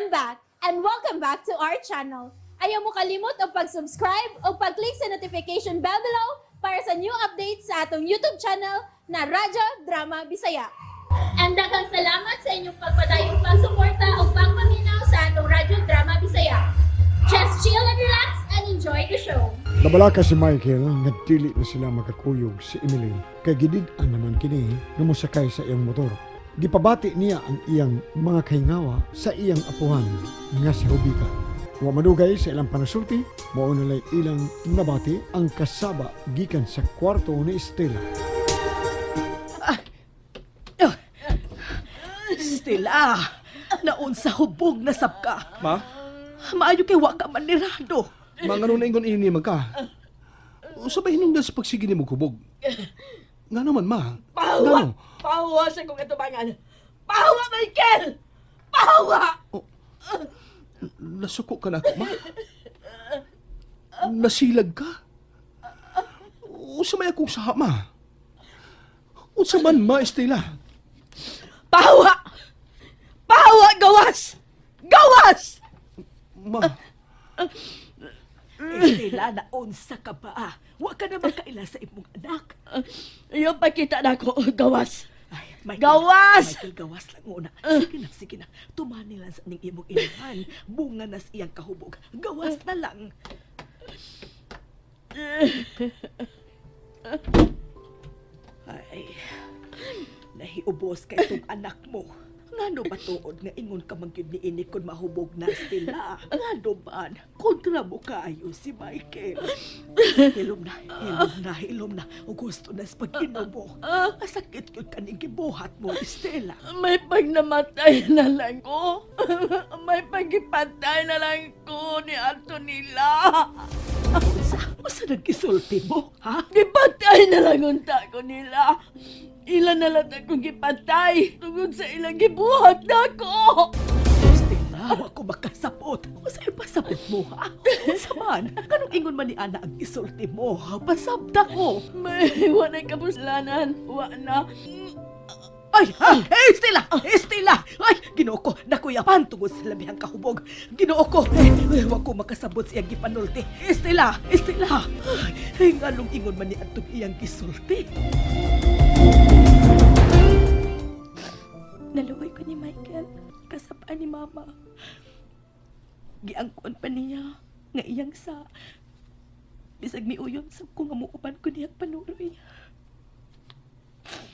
back and welcome back to our channel. Ayaw mo kalimot o pag-subscribe o pag-click sa notification bell below para sa new updates sa atong YouTube channel na Radyo Drama Bisaya. And daghang salamat sa inyong pagpadayong pagsuporta o pagpaminaw sa atong Radyo Drama Bisaya. Just chill and relax and enjoy the show. Nabalaka si Michael nga dili na sila makakuyog si Emily kay gidid-an naman kini nga mosakay sa iyang motor. Gipabati niya ang iyang mga kahingawa sa iyang apuhan nga si Hobita. Wa madugay sa ilang panasulti, mao na lay ilang nabati ang kasaba gikan sa kwarto ni Stella. Stella, naon sa hubog na sabka. Ma? Maayo kay wa ka manirado. Mga nung naingon ini magka. Sabay hinungdan sa pagsige ni mo kubog. Nga naman, ma. Pahawa! Pahawa sa kong atubangan. Pahawa, Michael! Pahawa! Oh, nasuko ka na ako, ma. Nasilag ka. Usamay akong saha, ma. Usaman, ma, Estela. Pahawa! Pahawa, gawas! Gawas! Ma. Stella, naon sa ka ba? Wa ka na makaila sa imong anak. Yung pakita na ko, gawas. Ay, Michael, gawas! Michael, gawas lang una. Sige na. Tumani lang sa ning imong inahan. Bunga na sa iyang kahubog. Gawas na lang. Ay, nahiubos kay itong anak mo. Ngano ba tuod nga ingon ka man gyud niini kun mahubog na sila? Ngano ba? Kontra mo kaayo si Michael. Hilom na. O gusto na sa pag-inom mo. Masakit yun ka ning gibuhat mo, Stella. May pagnamatay na lang ko. May pagipatay na lang ko ni Antonila. Masa nag-isulti mo, ha? Gipatay na lang unta ko nila. Ilan na lang akong gipatay. Tungod sa ilang gibuhat na ko. Stella, wa ko makasapot. O sa'yo pasapot mo, ha? Sa man, anong ingon man ni Ana ang isulti mo, ha? Pasabta ko. May wanay kapuslanan. Wa na. Ay, Stella! Ay, Ginoo ko, nakuyapan tungod sa labihang kahubog. Ginoo ko, wa ko makasabot siyang gipanulti. Stella! Ay, ngalong ingon man ni atong iyang gisulti. Naluoy ko ni Michael. Kasapaan ni Mama. Giangkuan pa niya nga iyang sa bisag miuyon sa kung amuupan ko niyang panuroy.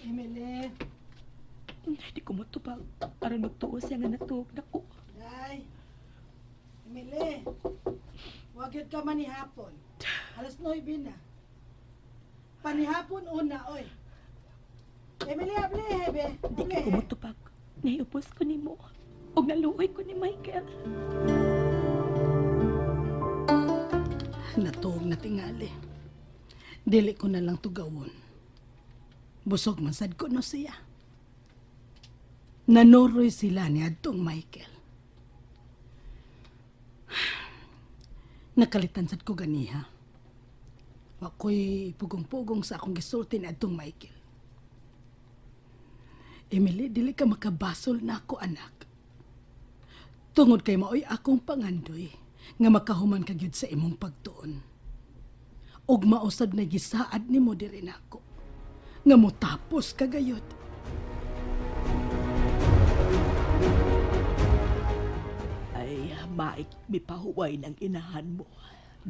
Emily. Hindi ko matubag. Aron magtuo siya nga natuog na ko. Day. Emily. Wag yun ka manihapon. Alas 9 na. Panihapon una, oy. Emily, abli, hebe. Hindi ko matubag. Naiupos ko ni mo. O naluoy ko ni Michael. Natuog na tingali. Dili ko na lang tugawon. Busog man sad ko no siya. Nanoroy sila ni adtong Michael. Nakalitan sad ko ganiha. Wako'y pugong-pugong sa akong gisulti ni adtong Michael. Emily, dili ka makabasol na ako, anak. Tungod kay maoy akong pangandoy nga makahuman ka gyud sa imong pagtuon. Og mausab na gisaad nimo diri nako nga motapos ka gayud. Ay, maik, mipahuway ng inahan mo.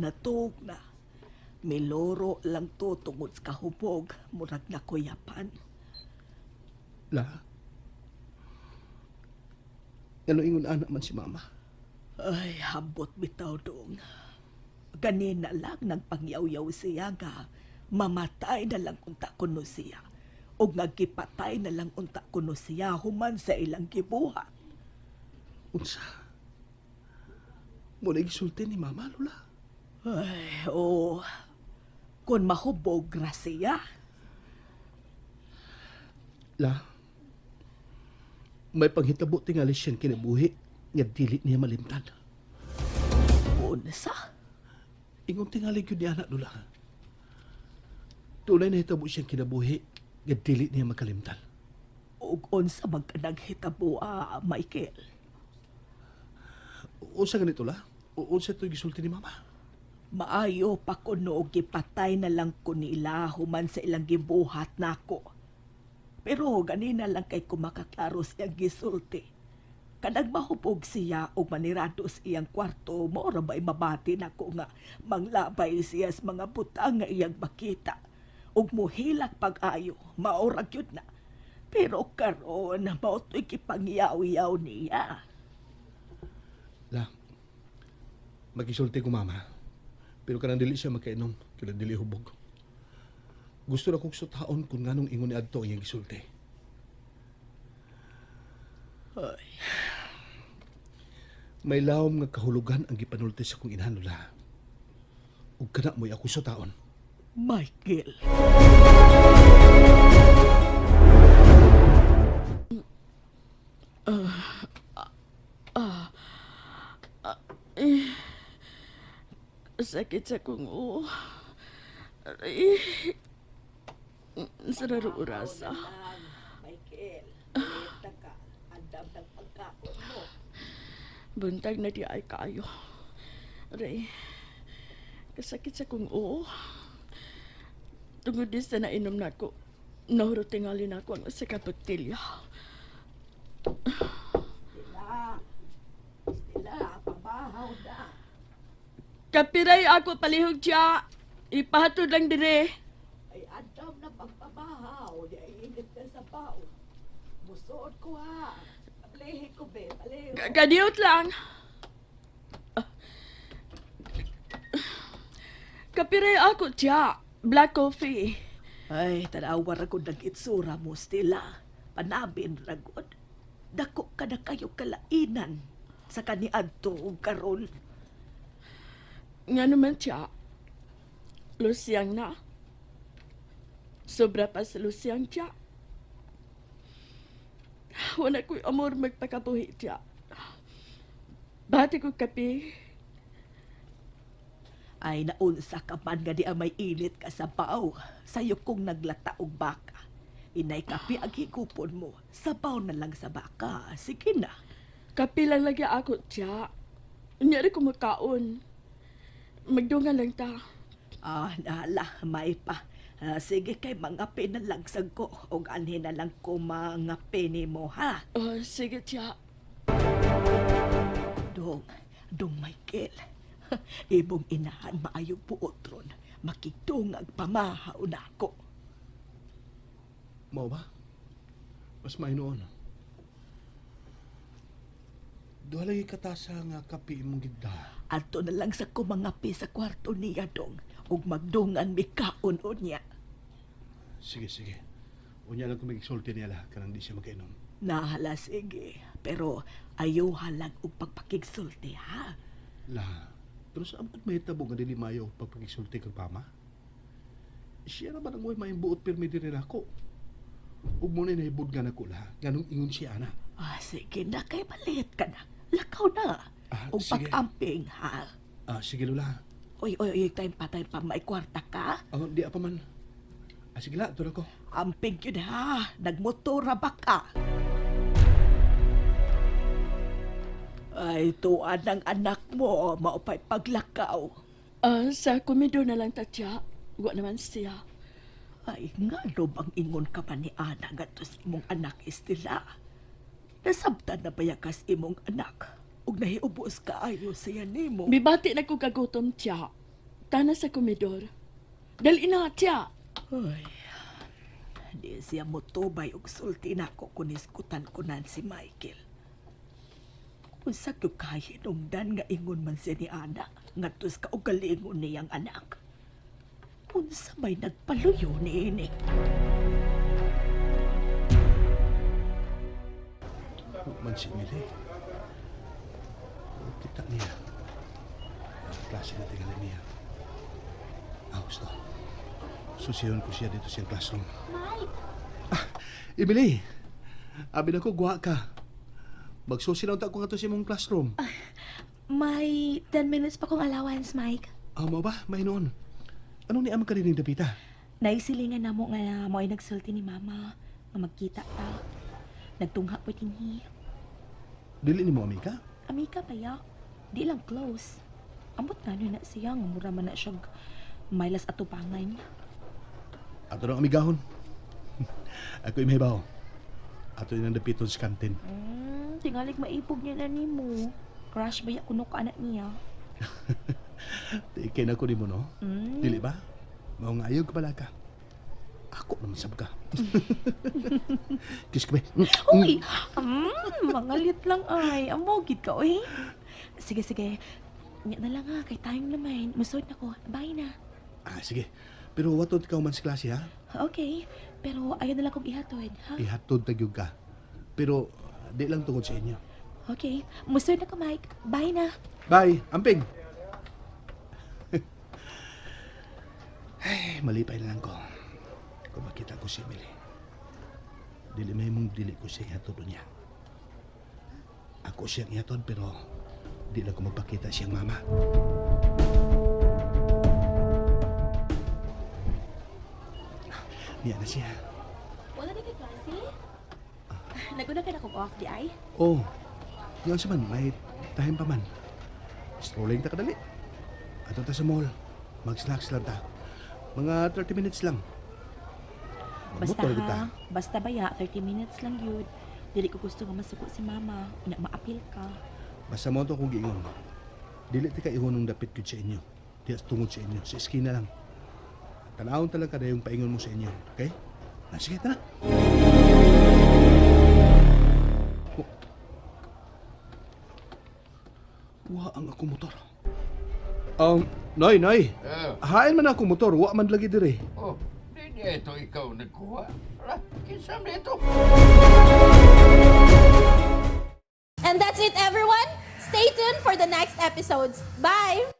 Natuog na. Miloro lang to tungod sa kahubog. Murag na kuyapan. La. Ano ingon anak man si mama? Ay, hambot bitaw dong. Ganina lang nagpangyaw-yaw siya nga mamatay na lang unta kuno siya. O nagkipatay na lang unta kuno siya human sa ilang gibuhat. Unsa? Muna gisulti ni mama, Lola. Ay, oo. Kung mahubog na siya. La. May panghitabo tingali siyang kinabuhi nga dili niya malimtan. Unsa? Ingon tingali yun ni anak, Lola. Tunay na hitabo siyang kinabuhi nga dili niya makalimtan. ug unsa man ka naghitabo, Michael? Unsa ganito la? Unsa ito gisulti ni mama? Maayo pa ko no gipatay na lang ko nila human sa ilang gibuhat nako. Pero ganina lang kay kumakaklaro siyang gisulti. Kanang mahubog siya o manirados iyang kwarto, maura ba'y mabati nako nga manglabay siya sa mga butang nga iyang makita. Ug muhilak pag-ayo, maura gyud na. Pero karon mautoy kipangyaw-yaw niya. La, magisulti ko mama. Pero kanang dili siya magkainom, kanang dili hubog. Gusto na kong sutaon kung nganong ingon ni Adto iyang gisulti. Ay, May lawom nga kahulugan ang gipanulti sa kong inhanula. Ug kana mo'y ako sutaon. Michael. Sakit sa kong Aray. Sa rarurasa. Michael, malita ka. Andam ng pagkaon mo. Buntag na di ay kayo. Aray. Kasakit sa kong Tungod di sa nainom na ko, nahurot tingali na ako ang sa kaputilya. Stella, pabahaw na. Kapiray ako palihog siya. Ipahatod lang dire. Ay, andam na pagpabahaw. Di ay init na sa bao. Musuot ko ha. Palehi ko, be. Palehi. Kadiot lang. Kapiray ako siya. Black coffee. Ay, tanawar ako ng itsura mo, Stella. Panabin, ragod. Dako ka na kayo kalainan sa kaniadto ug karon. Nga naman siya. Lusyang na. Sobra pa sa lusyang siya. Wala ko'y amor magpakabuhi siya. Bati ko kape. Ay, naunsa ka man nga di ang may init ka sa bao. Sayo kong naglata og baka. Inay kapi ang higupon mo. Sabaw na lang sa baka. Sige na. Kape lang lagi ako siya. Nyari ko makaon. Magdungan lang ta. Ah, nala, may pa. Sige kay mga pinalagsag ko. O anhin na lang ko mga pini mo, ha? Sige siya. Dong Michael. Ibong inahan maayong puotron. Makitungag pamahaw na ako. Mao ba? Mas mahinuon. Duha lagi katasa nga kape imong gidda. Ato na lang sa kumangapi sa kwarto niya, Dong. Ug magdungan mi kaon niya. Sige, sige. Unya lang kung mag-exulti niya la, kanang di siya magkainom. Nahala, sige. Pero ayaw halag og pagpakigsulti, ha? La, pero sa amot may tabo nga dili mayo pagpag-exulti kag pama. Siya naman ang may buot pirmi diri nako. Ug mo na nahibod nga nako la, ganong ingon siya na. Sige na, kay malit ka na. Lakaw na. Ug Sige. pag-amping, ha? Sige lula. Uy, time pa, may kwarta ka? Di apa man. Sige la, ito na ko. Amping yun, ha? Nagmotora ba ka? Ay, tuan ng anak mo, maupay paglakaw. Sa komedo na lang ta siya. Wa naman siya. Ay, nga no bang ingon ka pa ni Ana nga to sa imong anak, Estela? Nasabtan na bayakas imong anak? Ug nahiubos ka ayo siya nimo. Bibati na ko kagutom siya. Tana sa komedor. Dali na siya. Ay, di siya motubay og sulti na ko kuniskutan ko nan si Michael. Unsa kyo kahinungdan nga ingon man siya ni Ana, ngadtos ka og galingon niyang anak. Unsa may nagpaluyo ni ini? Man si Emily. Kita niya. Klase na tingala niya. Gusto. Susiyon ko siya dito sa classroom. Mike! Emily! Abi na ko, guwa ka. Magsusilaw ta ko nga to sa imong classroom. May 10 minutes pa kong allowance, Mike. Mo ba? May noon. Anong niamang ka rin ng dapita? Naisilingan na mo nga mo ay nagsulti ni Mama nga magkita ta. Nagtungha po tinhi. Dili ni mo, Amika? Amika pa ya. Di lang close. Ambot na na siya, nga mura man na siya maylas atupangan. Ato nang amigahon. Ako imahibaw. Ato yung nandapiton sa kantin. Tingalig maipog niya na ni mo. Crush ba ya kuno ka anak niya? Tikin ako ni mo, no? Dili ba? Mao nga ayaw ka pala ka. Ako naman sab ka. Kiss ka ba? Uy! Mangalit lang ay. Amogit ka, uy. Sige, sige. Nya na lang kay tayong naman. Musod na ko. Bye na. Sige. Pero watot ikaw man sa klase, ha? Okay. Pero ayaw na lang kong ihatod, ha? Ihatod tagyog ka. Pero di lang tungod sa inyo. Okay. Musod na ko, Mike. Bye na. Bye, amping. Ay, malipay na lang ko. Kung makita ko si Emily. Dili may mong dili ko siya ihatod niya. Ako siyang ihatod pero di lang ko magpakita siyang mama. Niya na siya. Wala na kay klase? Naguna ka na kong off di ay? Oh, yun siya man, may time pa man. Strolling ta kadali. Ato ta sa mall. Mag-snacks lang ta. Mga 30 minutes lang. Basta Magmotor kita. ha, basta ba ya, 30 minutes lang yun. Dili ko gusto nga masuko si mama. Ina maapil ka. Basta mo ito kung giingon. Dili ti ka ihunong dapit ko sa inyo. Di tungod sa inyo. Sa eskina lang. Tanawon talaga kada yung paingon mo sa inyo. Okay? Sige, tara. Wa ang akong motor. Noy. Hain man akong motor. Wa man lagi dire. Oh, di ito ikaw nagkuha. Ala, kinsa na ito? And that's it, everyone. Stay tuned for the next episodes. Bye!